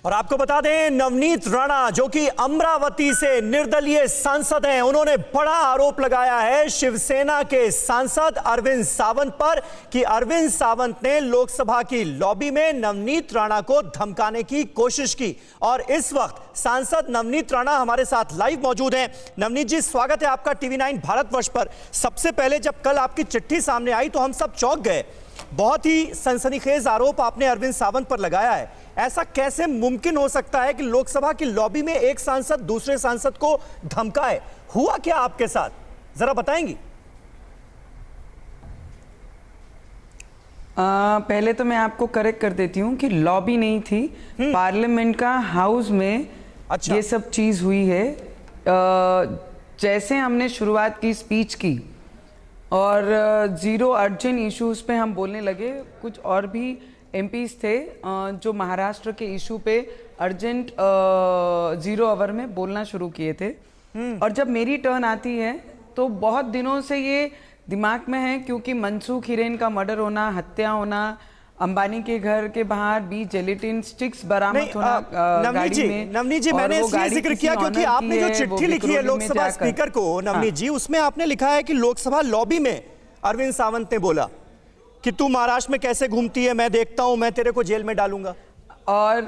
और आपको बता दें, नवनीत राणा जो कि अमरावती से निर्दलीय सांसद हैं, उन्होंने बड़ा आरोप लगाया है शिवसेना के सांसद अरविंद सावंत पर कि अरविंद सावंत ने लोकसभा की लॉबी में नवनीत राणा को धमकाने की कोशिश की। और इस वक्त सांसद नवनीत राणा हमारे साथ लाइव मौजूद हैं। नवनीत जी, स्वागत है आपका TV9 भारतवर्ष पर। सबसे पहले जब कल आपकी चिट्ठी सामने आई तो हम सब चौंक गए। बहुत ही सनसनीखेज आरोप आपने अरविंद सावंत पर लगाया है। ऐसा कैसे मुमकिन हो सकता है कि लोकसभा की लॉबी में एक सांसद दूसरे सांसद को धमकाए? हुआ क्या आपके साथ, जरा बताएंगी? पहले तो मैं आपको करेक्ट कर देती हूँ कि लॉबी नहीं थी, पार्लियामेंट का हाउस में ये सब चीज हुई है। जैसे हमने शुरुआत की स्पीच की और जीरो अर्जेंट इश्यूज पे हम बोलने लगे, कुछ और भी एमपीज थे जो महाराष्ट्र के इशू पे अर्जेंट 0 आवर में बोलना शुरू किए थे। और जब मेरी टर्न आती है तो बहुत दिनों से ये दिमाग में है, क्योंकि मनसूख हिरेन का मर्डर होना, हत्या होना, अंबानी के घर के बाहर भी जेलेटिन स्टिक्स बरामद होना गाड़ी में। नवनीत जी, मैंने इसलिए जिक्र किया क्योंकि आपने जो चिट्ठी लिखी है लोकसभा स्पीकर को, नवनीत जी, उसमें आपने लिखा है कि लोकसभा लॉबी में अरविंद सावंत ने बोला कि तू महाराष्ट्र में कैसे घूमती है, मैं देखता हूं, मैं तेरे को जेल में डालूंगा। और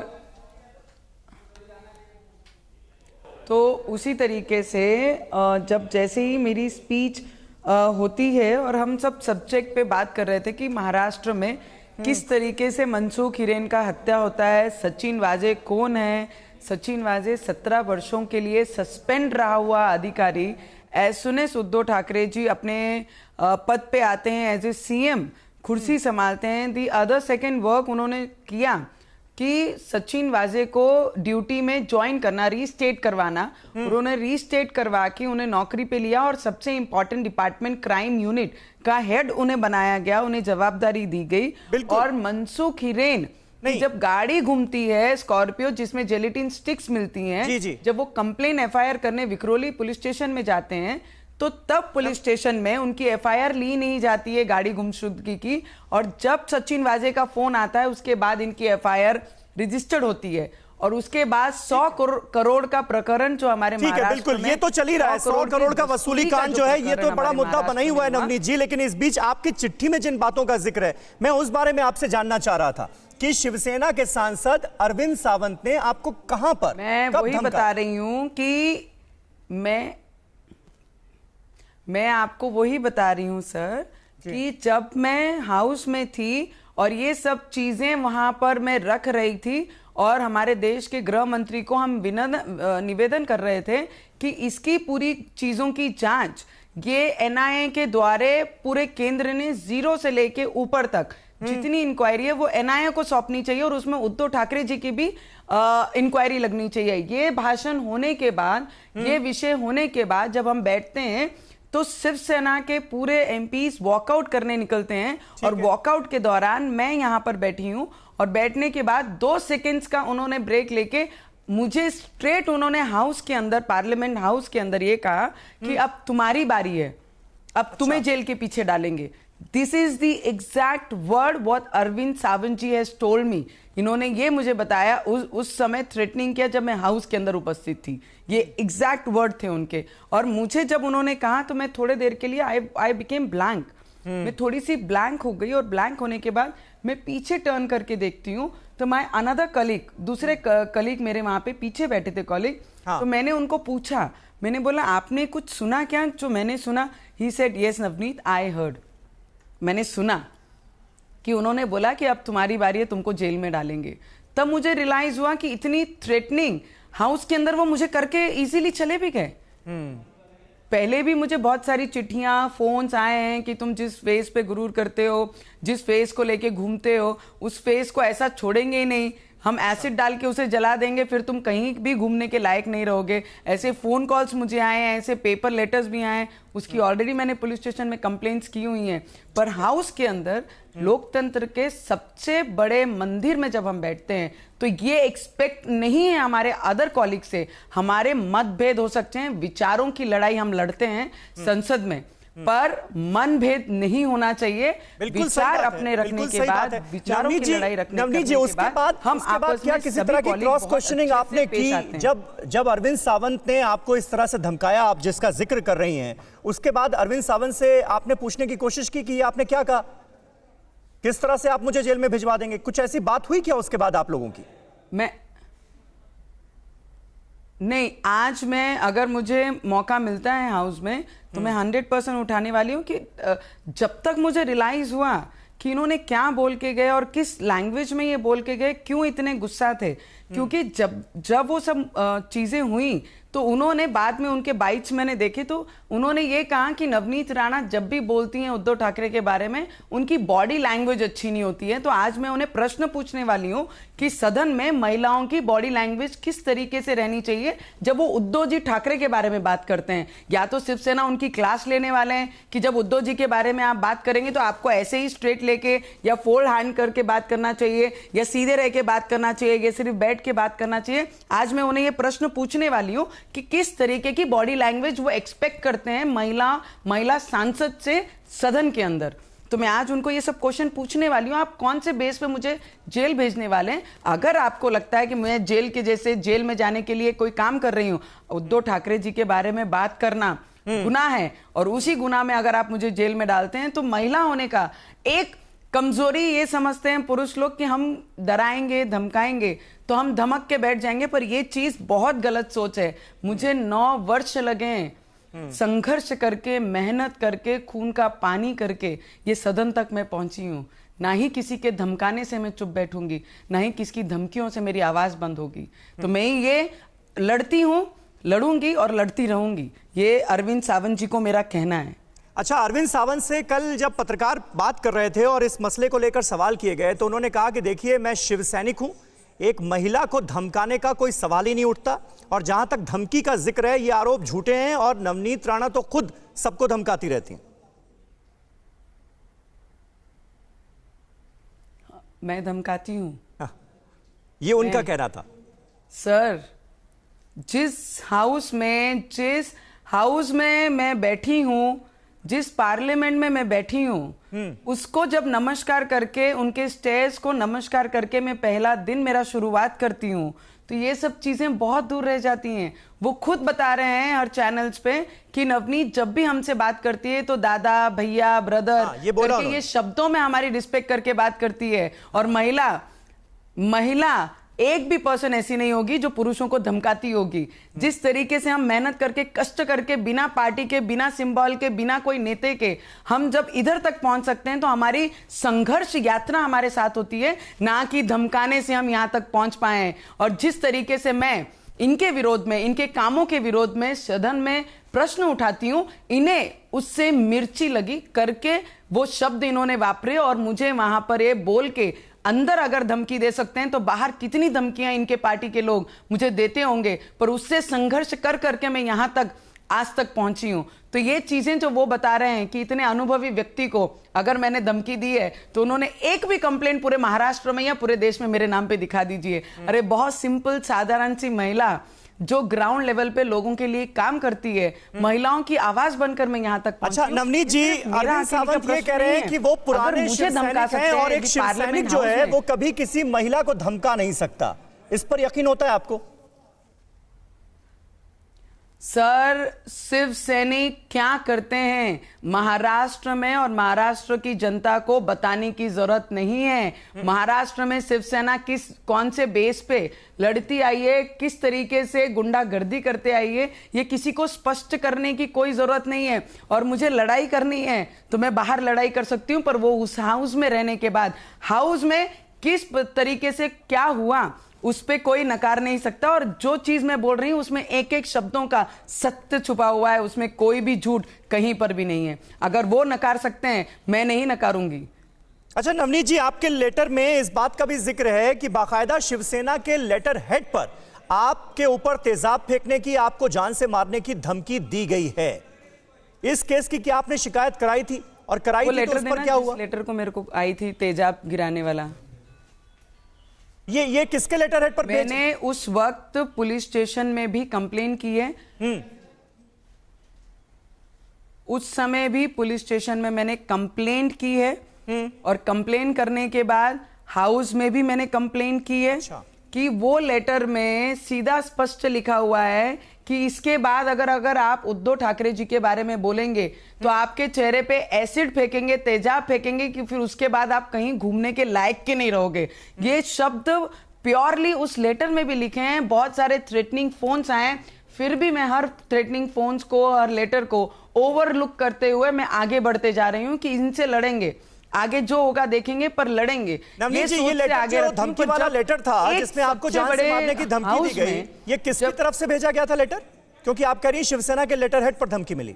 तो उसी तरीके से जब जैसे ही मेरी स्पीच होती है और हम सब सब्जेक्ट पे बात कर रहे थे कि महाराष्ट्र में किस तरीके से मनसूख हिरेन का हत्या होता है, सचिन वाजे कौन है, सचिन वाजे 17 वर्षों के लिए सस्पेंड रहा हुआ अधिकारी, as soon as Uddhav Thackeray ji अपने पद पे आते हैं, एज ए CM कुर्सी संभालते हैं, दी अदर सेकेंड वर्क उन्होंने किया कि सचिन वाजे को ड्यूटी में ज्वाइन करना, रीस्टेट करवाना। उन्होंने रीस्टेट करवा के उन्हें नौकरी पे लिया और सबसे इंपॉर्टेंट डिपार्टमेंट क्राइम यूनिट का हेड उन्हें बनाया गया, उन्हें जवाबदारी दी गई। और मनसूख हिरेन जब गाड़ी घूमती है स्कॉर्पियो जिसमें जेलेटिन स्टिक्स मिलती हैं, जब वो कंप्लेन FIR करने विक्रोली पुलिस स्टेशन में जाते हैं तो तब पुलिस स्टेशन में उनकी FIR ली नहीं जाती है गाड़ी गुमशुदगी की। और जब सचिन वाजे का फोन आता है उसके बाद इनकी FIR रजिस्टर्ड होती है और उसके बाद 100 करोड़ का प्रकरण जो हमारे बिल्कुल ये तो चल ही रहा है। 100 करोड़ का वसूली कांड जो है ये तो बड़ा मुद्दा बना ही हुआ है नवनीत जी। लेकिन इस बीच आपकी चिट्ठी में जिन बातों का जिक्र है, मैं उस बारे में आपसे जानना चाह रहा था कि शिवसेना के सांसद अरविंद सावंत ने आपको कहां पर, मैं वही बता रही हूं कि मैं आपको वही बता रही हूं सर कि जब मैं हाउस में थी और ये सब चीजें वहां पर मैं रख रही थी और हमारे देश के गृह मंत्री को हम निवेदन कर रहे थे कि इसकी पूरी चीजों की जांच ये NIA के द्वारा पूरे केंद्र ने 0 से लेके ऊपर तक जितनी इंक्वायरी है वो NIA को सौंपनी चाहिए और उसमें उद्धव ठाकरे जी की भी इंक्वायरी लगनी चाहिए। ये भाषण होने के बाद, ये विषय होने के बाद जब हम बैठते हैं तो शिवसेना के पूरे MPs वॉकआउट करने निकलते हैं और वॉकआउट के दौरान मैं यहां पर बैठी हूं और बैठने के बाद 2 सेकेंड्स का उन्होंने ब्रेक लेके मुझे स्ट्रेट उन्होंने हाउस के अंदर, पार्लियामेंट हाउस के अंदर ये कहा कि अब तुम्हारी बारी है, अब तुम्हें जेल के पीछे डालेंगे। This is the exact word what Arvind Sawant ji has told me. इन्होंने ये मुझे बताया, उस समय थ्रेटनिंग किया जब मैं हाउस के अंदर उपस्थित थी। ये एग्जैक्ट वर्ड थे उनके। और मुझे जब उन्होंने कहा तो मैं थोड़े देर के लिए आई बिकेम ब्लैंक। मैं थोड़ी सी ब्लैंक हो गई और ब्लैंक होने के बाद मैं पीछे टर्न करके देखती हूँ तो माय अनदर कलीग, दूसरे कलीग मेरे वहां पे पीछे बैठे थे कॉलीग। तो मैंने उनको पूछा, मैंने बोला आपने कुछ सुना क्या? जो मैंने सुना, he said yes Navneet I heard. मैंने सुना कि उन्होंने बोला कि अब तुम्हारी बारी है, तुमको जेल में डालेंगे। तब मुझे रियलाइज हुआ कि इतनी थ्रेटनिंग हाउस के अंदर वो मुझे करके इजीली चले भी गए। पहले भी मुझे बहुत सारी चिट्ठियां, फोन्स आए हैं कि तुम जिस फेस पे गुरूर करते हो, जिस फेस को लेके घूमते हो, उस फेस को ऐसा छोड़ेंगे ही नहीं, हम एसिड डाल के उसे जला देंगे, फिर तुम कहीं भी घूमने के लायक नहीं रहोगे। ऐसे फोन कॉल्स मुझे आए हैं, ऐसे पेपर लेटर्स भी आए हैं। उसकी ऑलरेडी मैंने पुलिस स्टेशन में कंप्लेंट्स की हुई हैं। पर हाउस के अंदर लोकतंत्र के सबसे बड़े मंदिर में जब हम बैठते हैं तो ये एक्सपेक्ट नहीं है हमारे अदर कॉलीग से। हमारे मतभेद हो सकते हैं, विचारों की लड़ाई हम लड़ते हैं संसद में, पर मन भेद नहीं होना चाहिए। बिल्कुल सही विचार बात है, अपने रखने बिल्कुल के सही बाद बात है। विचारों की लड़ाई रखने नवनीत जी, उसके बाद हम आपस क्या में किसी सभी तरह की colleague क्रॉस बहुत क्वेश्चनिंग अच्छे आपने से पेश आते की? हैं। जब अरविंद सावंत ने आपको इस तरह से धमकाया, आप जिसका जिक्र कर रही हैं, उसके बाद अरविंद सावंत से आपने पूछने की कोशिश की कि आपने क्या कहा, किस तरह से आप मुझे जेल में भिजवा देंगे? कुछ ऐसी बात हुई क्या उसके बाद आप लोगों की? नहीं, आज मैं अगर मुझे मौका मिलता है हाउस में तो मैं 100% उठाने वाली हूँ कि जब तक मुझे रियलाइज हुआ कि इन्होंने क्या बोल के गए और किस लैंग्वेज में ये बोल के गए, क्यों इतने गुस्सा थे, क्योंकि जब वो सब चीजें हुई तो उन्होंने बाद में उनके बाइट्स मैंने देखे तो उन्होंने ये कहा कि नवनीत राणा जब भी बोलती हैं उद्धव ठाकरे के बारे में उनकी बॉडी लैंग्वेज अच्छी नहीं होती है। तो आज मैं उन्हें प्रश्न पूछने वाली हूं कि सदन में महिलाओं की बॉडी लैंग्वेज किस तरीके से रहनी चाहिए जब वो उद्धव जी ठाकरे के बारे में बात करते हैं। या तो शिवसेना उनकी क्लास लेने वाले हैं कि जब उद्धव जी के बारे में आप बात करेंगे तो आपको ऐसे ही स्ट्रेट लेके या फोल्ड हैंड करके बात करना चाहिए या सीधे रह के बात करना चाहिए या सिर्फ बैठ के बात करना चाहिए। आज मैं उन्हें ये प्रश्न पूछने वाली हूं कि किस तरीके की बॉडी लैंग्वेज वो एक्सपेक्ट करते हैं महिला सांसद से सदन के अंदर। तो मैं आज उनको ये सब क्वेश्चन पूछने वाली हूं, आप कौन से बेस पे मुझे जेल भेजने वाले हैं। अगर आपको लगता है कि मैं जेल के जैसे जेल में जाने के लिए कोई काम कर रही हूं, उद्धव ठाकरे जी के बारे में बात करना गुनाह है और उसी गुनाह में अगर आप मुझे जेल में डालते हैं तो महिला होने का एक कमजोरी ये समझते हैं पुरुष लोग कि हम डराएंगे धमकाएंगे तो हम धमक के बैठ जाएंगे, पर ये चीज बहुत गलत सोच है। मुझे 9 वर्ष लगे हैं संघर्ष करके, मेहनत करके, खून का पानी करके ये सदन तक मैं पहुंची हूं। ना ही किसी के धमकाने से मैं चुप बैठूंगी, ना ही किसी की धमकियों से मेरी आवाज बंद होगी। तो मैं ये लड़ती हूं, लड़ूंगी और लड़ती रहूंगी, ये अरविंद सावंत जी को मेरा कहना है। अच्छा, अरविंद सावंत से कल जब पत्रकार बात कर रहे थे और इस मसले को लेकर सवाल किए गए तो उन्होंने कहा कि देखिए, मैं शिव सैनिक हूं, एक महिला को धमकाने का कोई सवाल ही नहीं उठता, और जहां तक धमकी का जिक्र है ये आरोप झूठे हैं और नवनीत राणा तो खुद सबको धमकाती रहती हैं। मैं धमकाती हूं? ये उनका कहना था। सर, जिस हाउस में मैं बैठी हूं, जिस पार्लियामेंट में मैं बैठी हूं, उसको जब नमस्कार करके, उनके स्टेज को नमस्कार करके मैं पहला दिन मेरा शुरुआत करती हूं, तो ये सब चीजें बहुत दूर रह जाती हैं। वो खुद बता रहे हैं हर चैनल्स पे कि नवनीत जब भी हमसे बात करती है तो दादा, भैया, ब्रदर करके ये शब्दों में हमारी रिस्पेक्ट करके बात करती है। और महिला एक भी पर्सन ऐसी नहीं होगी जो पुरुषों को धमकाती होगी। जिस तरीके से हम मेहनत करके, कष्ट करके, बिना पार्टी के, बिना सिंबल के, बिना कोई नेता के हम जब इधर तक पहुंच सकते हैं तो हमारी संघर्ष यात्रा हमारे साथ होती है, ना कि धमकाने से हम यहां तक पहुंच पाए हैं। और जिस तरीके से मैं इनके विरोध में, इनके कामों के विरोध में सदन में प्रश्न उठाती हूं, इन्हें उससे मिर्ची लगी करके वो शब्द इन्होंने वापरे और मुझे वहां पर ये बोल के अंदर अगर धमकी दे सकते हैं तो बाहर कितनी धमकियां इनके पार्टी के लोग मुझे देते होंगे, पर उससे संघर्ष कर करके मैं यहां तक आज तक पहुंची हूं। तो ये चीजें जो वो बता रहे हैं कि इतने अनुभवी व्यक्ति को अगर मैंने धमकी दी है तो उन्होंने एक भी कंप्लेंट पूरे महाराष्ट्र में या पूरे देश में मेरे नाम पे दिखा दीजिए। अरे बहुत सिंपल साधारण सी महिला जो ग्राउंड लेवल पे लोगों के लिए काम करती है, महिलाओं की आवाज बनकर मैं यहां तक पहुंची। अच्छा नवनीत जी, अरविंद सावंत ये कह रहे हैं कि वो पुराने शिवसैनिक हैं और एक शिवसैनिक जो है वो कभी किसी महिला को धमका नहीं सकता, इस पर यकीन होता है आपको? सर, शिव सैनिक क्या करते हैं महाराष्ट्र में और महाराष्ट्र की जनता को बताने की जरूरत नहीं है। महाराष्ट्र में शिवसेना कौन से बेस पे लड़ती आई है, किस तरीके से गुंडागर्दी करते आई है, ये किसी को स्पष्ट करने की कोई जरूरत नहीं है। और मुझे लड़ाई करनी है तो मैं बाहर लड़ाई कर सकती हूं, पर वो उस हाउस में रहने के बाद हाउस में किस तरीके से क्या हुआ उस पे कोई नकार नहीं सकता। और जो चीज मैं बोल रही हूं उसमें एक एक शब्दों का सत्य छुपा हुआ है, उसमें कोई भी झूठ कहीं पर भी नहीं है। अगर वो नकार सकते हैं, मैं नहीं नकारूंगी। अच्छा नवनीत जी, आपके लेटर में इस बात का भी जिक्र है कि बाकायदा शिवसेना के लेटर हेड पर आपके ऊपर तेजाब फेंकने की, आपको जान से मारने की धमकी दी गई है। इस केस की क्या आपने शिकायत कराई थी? और कराई थी तो उस पर क्या हुआ? लेटर को मेरे को आई थी तेजाब गिराने वाला, ये किसके लेटर हेड पर? मैंने उस वक्त पुलिस स्टेशन में भी कंप्लेन की है। उस समय भी पुलिस स्टेशन में मैंने कंप्लेंट की है और कंप्लेंट करने के बाद हाउस में भी मैंने कंप्लेंट की है कि वो लेटर में सीधा स्पष्ट लिखा हुआ है कि इसके बाद अगर आप उद्धव ठाकरे जी के बारे में बोलेंगे तो आपके चेहरे पे एसिड फेंकेंगे, तेजाब फेंकेंगे कि फिर उसके बाद आप कहीं घूमने के लायक के नहीं रहोगे। ये शब्द प्योरली उस लेटर में भी लिखे हैं। बहुत सारे थ्रेटनिंग फोन्स आए, फिर भी मैं हर थ्रेटनिंग फोन्स को, हर लेटर को ओवरलुक करते हुए मैं आगे बढ़ते जा रही हूँ कि इनसे लड़ेंगे, आगे जो होगा देखेंगे पर लड़ेंगे। नवनीत जी, ये लेटर जो धमकी वाला लेटर था जिसमें आपको जान से मारने की धमकी दी गई, ये किसकी तरफ से भेजा गया था लेटर? क्योंकि आप कह रही हैं शिवसेना के लेटर हेड पर धमकी मिली।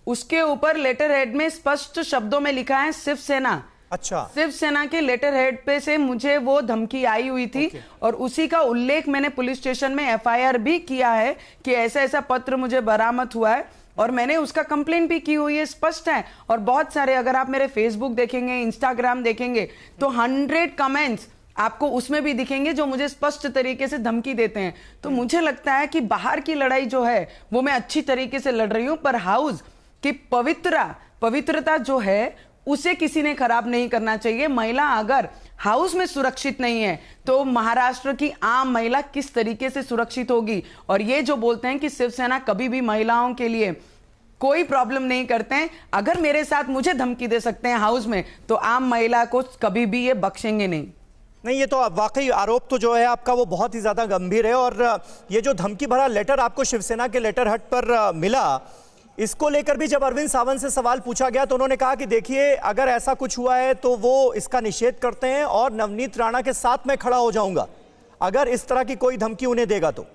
उसके ऊपर लेटर हेड में स्पष्ट शब्दों में लिखा है शिवसेना। अच्छा, शिवसेना के लेटर हेड पे से मुझे वो धमकी आई हुई थी और उसी का उल्लेख मैंने पुलिस स्टेशन में एफआईआर भी किया है कि ऐसा ऐसा पत्र मुझे बरामद हुआ है और मैंने उसका कंप्लेंट भी की हुई है, स्पष्ट है। और बहुत सारे, अगर आप मेरे फेसबुक देखेंगे, इंस्टाग्राम देखेंगे तो 100 कमेंट्स आपको उसमें भी दिखेंगे जो मुझे स्पष्ट तरीके से धमकी देते हैं। तो मुझे लगता है कि बाहर की लड़ाई जो है वो मैं अच्छी तरीके से लड़ रही हूं, पर हाउस की पवित्रता जो है उसे किसी ने खराब नहीं करना चाहिए। महिला अगर हाउस में सुरक्षित नहीं है तो महाराष्ट्र की आम महिला किस तरीके से सुरक्षित होगी? और ये जो बोलते हैं कि शिवसेना कभी भी महिलाओं के लिए कोई प्रॉब्लम नहीं करते हैं, अगर मेरे साथ मुझे धमकी दे सकते हैं हाउस में तो आम महिला को कभी भी ये बख्शेंगे नहीं। ये तो वाकई आरोप तो जो है आपका वो बहुत ही ज्यादा गंभीर है। और ये जो धमकी भरा लेटर आपको शिवसेना के लेटर हेड पर मिला, इसको लेकर भी जब अरविंद सावंत से सवाल पूछा गया तो उन्होंने कहा कि देखिए, अगर ऐसा कुछ हुआ है तो वो इसका निषेध करते हैं और नवनीत राणा के साथ मैं खड़ा हो जाऊंगा अगर इस तरह की कोई धमकी उन्हें देगा तो।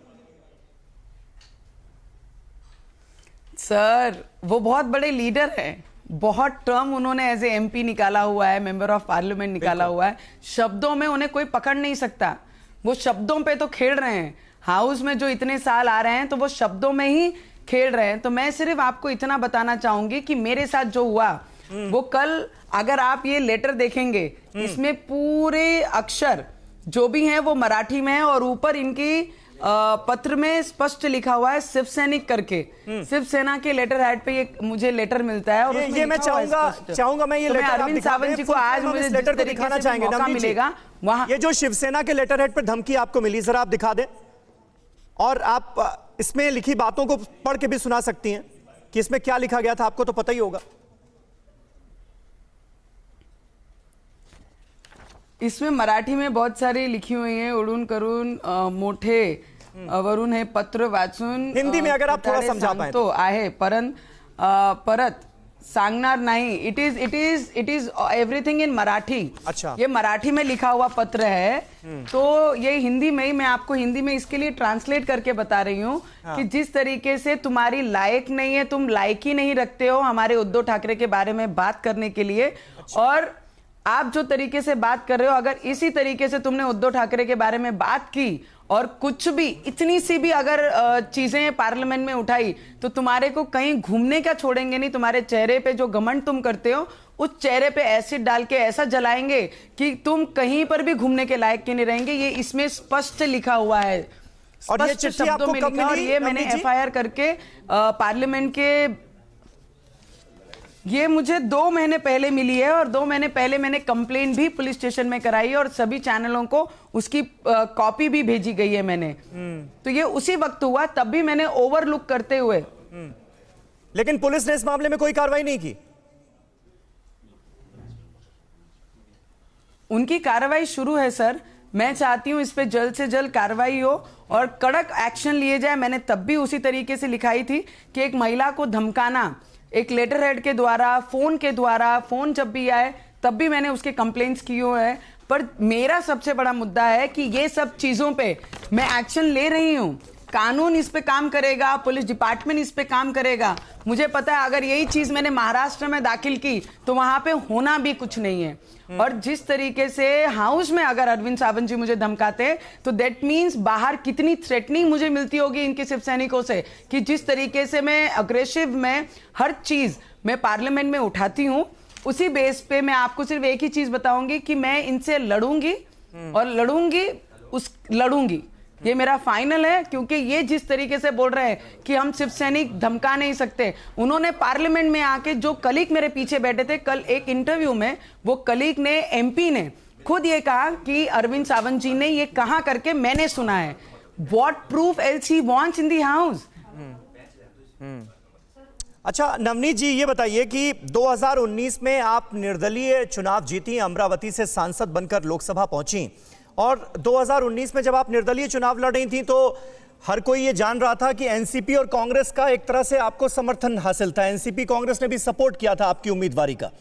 सर, वो बहुत बड़े लीडर हैं, बहुत टर्म उन्होंने एज ए एमपी निकाला हुआ है, मेंबर ऑफ पार्लियामेंट निकाला हुआ है। शब्दों में उन्हें कोई पकड़ नहीं सकता, वो शब्दों पे तो खेल रहे हैं। हाउस में जो इतने साल आ रहे हैं तो वो शब्दों में ही खेल रहे हैं। तो मैं सिर्फ आपको इतना बताना चाहूंगी कि मेरे साथ जो हुआ वो कल, अगर आप ये लेटर देखेंगे, इसमें पूरे अक्षर जो भी हैं वो मराठी में है और ऊपर इनकी पत्र में स्पष्ट लिखा हुआ है शिवसैनिक करके। शिवसेना के लेटर हेड पे ये मुझे लेटर मिलता है और ये मैं चाहूंगा मैं ये लेटर अरविंद सावंत जी को आज मुझे लेटर को दिखाना चाहेंगे मौका मिलेगा वहां। ये जो शिवसेना के लेटर हेड पर धमकी आपको मिली, जरा आप दिखा दें और आप इसमें लिखी बातों को पढ़ के भी सुना सकती हैं कि इसमें क्या लिखा गया था, आपको तो पता ही होगा। इसमें मराठी में बहुत सारी लिखी हुई हैं, उडून करून मोठे वरून हे पत्र वाचून, हिंदी में अगर आप थोड़ा समझा पाए तो आहे परत सांगणार नहीं। It is everything in Marathi. अच्छा, ये मराठी में लिखा हुआ पत्र है। तो ये हिंदी में ही, मैं आपको हिंदी में इसके लिए ट्रांसलेट करके बता रही हूँ कि जिस तरीके से तुम्हारी लायक नहीं है, तुम लायक ही नहीं रखते हो हमारे उद्धव ठाकरे के बारे में बात करने के लिए। और आप जो तरीके से बात कर रहे हो, अगर इसी तरीके से तुमने उद्धव ठाकरे के बारे में बात की और कुछ भी इतनी सी भी अगर चीजें पार्लियामेंट में उठाई तो तुम्हारे को कहीं घूमने का छोड़ेंगे नहीं। तुम्हारे चेहरे पे जो घमंड तुम करते हो उस चेहरे पे एसिड डाल के ऐसा जलाएंगे कि तुम कहीं पर भी घूमने के लायक के नहीं रहेंगे। ये इसमें स्पष्ट लिखा हुआ है, और ये चिट्ठी आपको कब मिली? और ये मैंने एफआईआर करके पार्लियामेंट के, ये मुझे 2 महीने पहले मिली है और 2 महीने पहले मैंने कंप्लेंट भी पुलिस स्टेशन में कराई और सभी चैनलों को उसकी कॉपी भी भेजी गई है मैंने। तो ये उसी वक्त हुआ, तब भी मैंने ओवरलुक करते हुए। लेकिन पुलिस ने इस मामले में कोई कार्रवाई नहीं की। उनकी कार्रवाई शुरू है सर। मैं चाहती हूं इस पे जल्द से जल्द कार्रवाई हो और कड़क एक्शन लिए जाए। मैंने तब भी उसी तरीके से लिखाई थी कि एक महिला को धमकाना एक लेटर हेड के द्वारा, फोन के द्वारा, फोन जब भी आए तब भी मैंने उसके कंप्लेंट्स किए हुए हैं। पर मेरा सबसे बड़ा मुद्दा है कि ये सब चीजों पे मैं एक्शन ले रही हूं, कानून इस पे काम करेगा, पुलिस डिपार्टमेंट इस पे काम करेगा। मुझे पता है अगर यही चीज मैंने महाराष्ट्र में दाखिल की तो वहां पे होना भी कुछ नहीं है। और जिस तरीके से हाउस में अगर अरविंद सावंत जी मुझे धमकाते तो दैट मीन्स बाहर कितनी थ्रेटनिंग मुझे मिलती होगी इनके शिव सैनिकों से, कि जिस तरीके से मैं अग्रेसिव में हर चीज मैं पार्लियामेंट में उठाती हूँ, उसी बेस पे मैं आपको सिर्फ एक ही चीज बताऊंगी कि मैं इनसे लड़ूंगी और लड़ूंगी ये मेरा फाइनल है, क्योंकि ये जिस तरीके से बोल रहे हैं कि हम सिर्फ सैनिक धमका नहीं सकते, उन्होंने पार्लियामेंट में आके जो कलीग मेरे पीछे बैठे थे, कल एक इंटरव्यू में वो कलीग ने, एमपी ने खुद ये कहा कि अरविंद सावंत जी ने ये कहा करके मैंने सुना है। What proof else he wants in the house? अच्छा नवनीत जी, ये बताइए कि 2019 में आप निर्दलीय चुनाव जीती, अमरावती से सांसद बनकर लोकसभा पहुंची, और 2019 में जब आप निर्दलीय चुनाव लड़ रही थी तो हर कोई ये जान रहा था कि एनसीपी और कांग्रेस का एक तरह से आपको समर्थन हासिल था, एनसीपी कांग्रेस ने भी सपोर्ट किया था आपकी उम्मीदवारी का।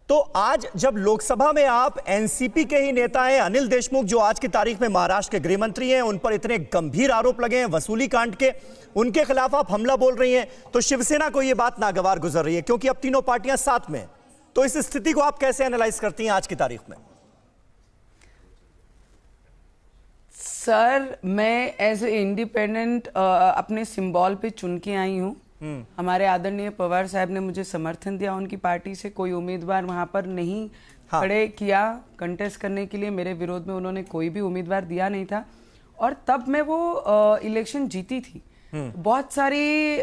तो आज जब लोकसभा में आप एनसीपी के ही नेता हैं अनिल देशमुख, जो आज की तारीख में महाराष्ट्र के गृह मंत्री हैं, उन पर इतने गंभीर आरोप लगे हैं वसूली कांड के, उनके खिलाफ आप हमला बोल रही हैं, तो शिवसेना को यह बात नागवार गुजर रही है, क्योंकि अब तीनों पार्टियां साथ में। तो इस स्थिति को आप कैसे एनालाइज करती हैं आज की तारीख में? सर, मैं एज ए इंडिपेंडेंट अपने सिंबल पे चुन के आई हूँ। हमारे आदरणीय पवार साहब ने मुझे समर्थन दिया, उनकी पार्टी से कोई उम्मीदवार वहां पर नहीं खड़े किया कंटेस्ट करने के लिए, मेरे विरोध में उन्होंने कोई भी उम्मीदवार दिया नहीं था, और तब मैं वो इलेक्शन जीती थी। बहुत सारी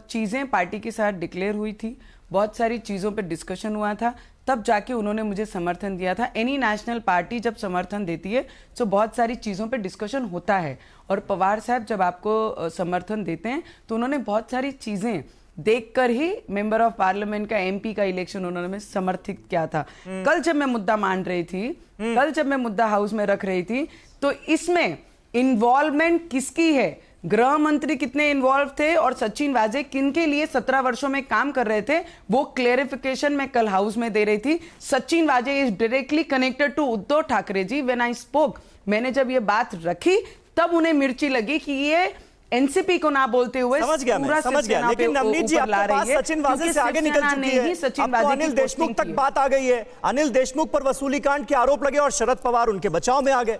चीजें पार्टी के साथ डिक्लेयर हुई थी, बहुत सारी चीजों पे डिस्कशन हुआ था, तब जाके उन्होंने मुझे समर्थन दिया था। एनी नेशनल पार्टी जब समर्थन देती है तो बहुत सारी चीजों पे डिस्कशन होता है, और पवार साहब जब आपको समर्थन देते हैं तो उन्होंने बहुत सारी चीजें देखकर ही मेंबर ऑफ पार्लियामेंट का, एमपी का इलेक्शन उन्होंने समर्थित किया था। कल जब मैं मुद्दा मान रही थी, कल जब मैं मुद्दा हाउस में रख रही थी, तो इसमें इन्वॉल्वमेंट किसकी है, गृह मंत्री कितने इन्वॉल्व थे और सचिन वाजे किन के लिए 17 वर्षों में काम कर रहे थे, वो क्लेरिफिकेशन मैं कल हाउस में दे रही थी। Sachin Waze is directly connected to Uddhav Thackeray ji. When I spoke, मैंने जब ये बात रखी तब उन्हें मिर्ची लगी कि ये एनसीपी को ना बोलते हुए समझ गया, लेकिन नवनीत जी आपके पास सचिन वाजे से आगे निकल चुकी है, अब तो अनिल देशमुख तक बात आ गई है। अनिल देशमुख पर वसूली कांड के आरोप लगे और शरद पवार उनके बचाव में आ गए।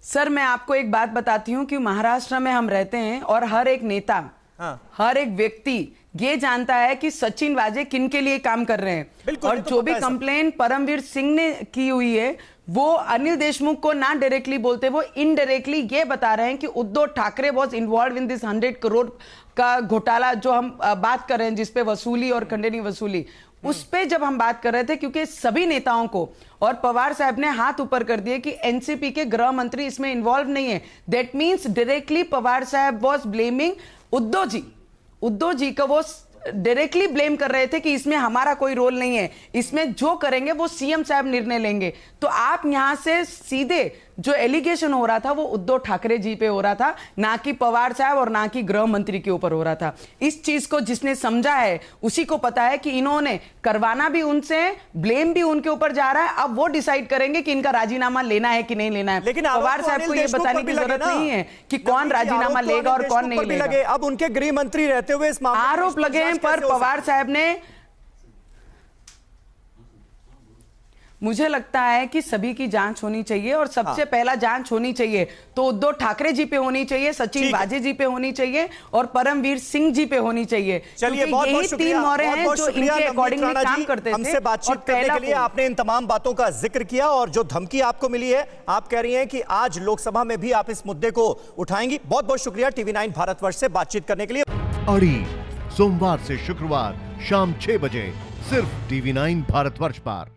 सर, मैं आपको एक बात बताती हूं कि महाराष्ट्र में हम रहते हैं और हर एक नेता, हर एक व्यक्ति ये जानता है कि सचिन वाजे किन के लिए काम कर रहे हैं, और जो भी कंप्लेन परमवीर सिंह ने की हुई है वो अनिल देशमुख को ना डायरेक्टली बोलते, वो इनडायरेक्टली ये बता रहे हैं कि Uddhav Thackeray was involve in this 100 crore का घोटाला जो हम बात कर रहे हैं, जिसपे वसूली और खंडनी वसूली, उस पे जब हम बात कर रहे थे, क्योंकि सभी नेताओं को, और पवार साहब ने हाथ ऊपर कर दिए कि एनसीपी के गृह मंत्री इसमें इन्वॉल्व नहीं है। दैट मींस डायरेक्टली पवार साहब वाज ब्लेमिंग उद्धव जी का, वो डायरेक्टली ब्लेम कर रहे थे कि इसमें हमारा कोई रोल नहीं है, इसमें जो करेंगे वो सीएम साहब निर्णय लेंगे। तो आप यहां से सीधे जो एलिगेशन हो रहा था वो उद्धव ठाकरे जी पे हो रहा था, ना कि पवार साहब और ना कि गृह मंत्री के ऊपर हो रहा था। इस चीज को जिसने समझा है उसी को पता है कि इन्होंने करवाना भी उनसे, ब्लेम भी उनके ऊपर जा रहा है। अब वो डिसाइड करेंगे कि इनका राजीनामा लेना है कि नहीं लेना है। लेकिन पवार साहब को ये बताने की जरूरत नहीं है कि कौन राजीनामा लेगा और कौन नहीं लेगा। अब उनके गृह मंत्री रहते हुए इस मामले में आरोप लगे हैं, पर पवार साहब ने, मुझे लगता है कि सभी की जांच होनी चाहिए, और सबसे पहला जांच होनी चाहिए तो उद्धव ठाकरे जी पे होनी चाहिए, सचिन वाजे जी पे होनी चाहिए, और परमवीर सिंह जी पे होनी चाहिए। चलिए, बहुत बहुत शुक्रिया, बहुत जो इनके अकॉर्डिंगली काम करते थे। हमसे बातचीत करने के लिए आपने इन तमाम बातों का जिक्र किया, और जो धमकी आपको मिली है, आप कह रही हैं कि आज लोकसभा में भी आप इस मुद्दे को उठाएंगी। बहुत बहुत शुक्रिया TV9 भारतवर्ष से बातचीत करने के लिए। अड़ी सोमवार से शुक्रवार शाम 6 बजे सिर्फ TV9 भारतवर्ष पर।